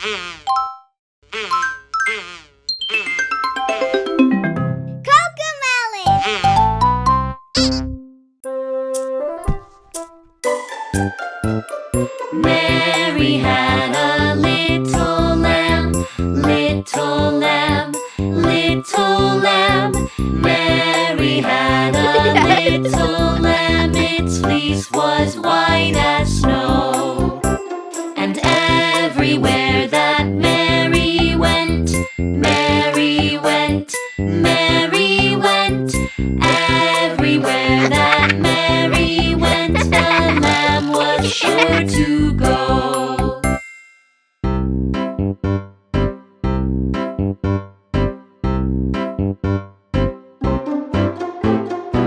Mary had a little lamb, little lamb, little lamb. Mary had a little lamb, its fleece was white as snow. And everywhere that Mary went, Mary went, Mary went. Everywhere that Mary went, the lamb was sure to go.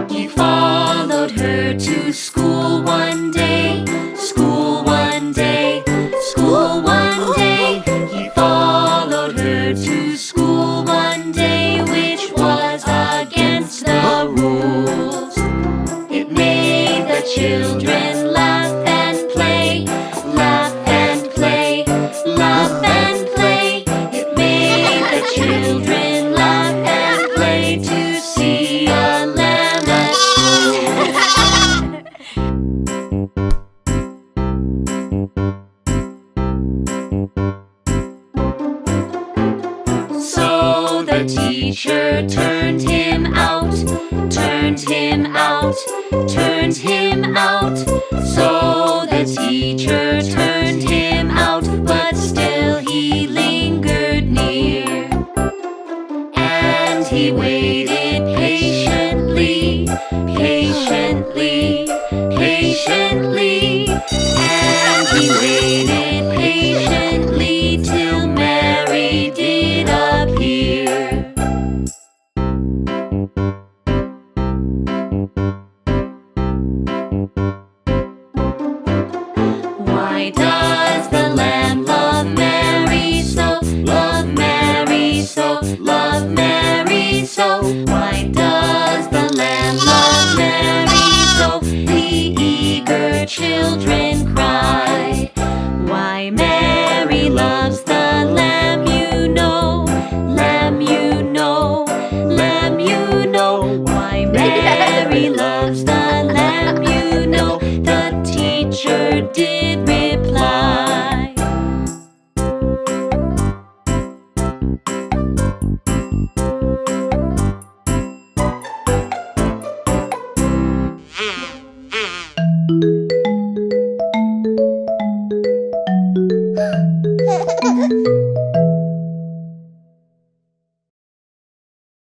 He followed her to school one day, school one day, school one day. He followed her to school one day, which was against the rules. It made the children laugh and play, laugh and play, laugh and play. It made the children laugh and play to see a lamb at school. So the teacher turned him out, turned him out, turned him out. So the teacher turned him out, but still he lingered near. And he waited patiently, patiently, patiently. And he waited patiently till Mary did appear. Why does the lamb love Mary so? Love Mary so, love Mary so. Why does the lamb love Mary so? The eager children cry. Why Mary loves the lamb, you know, lamb, you know, lamb, you know. Why Mary loves the lamb, you know, the teacher did reply.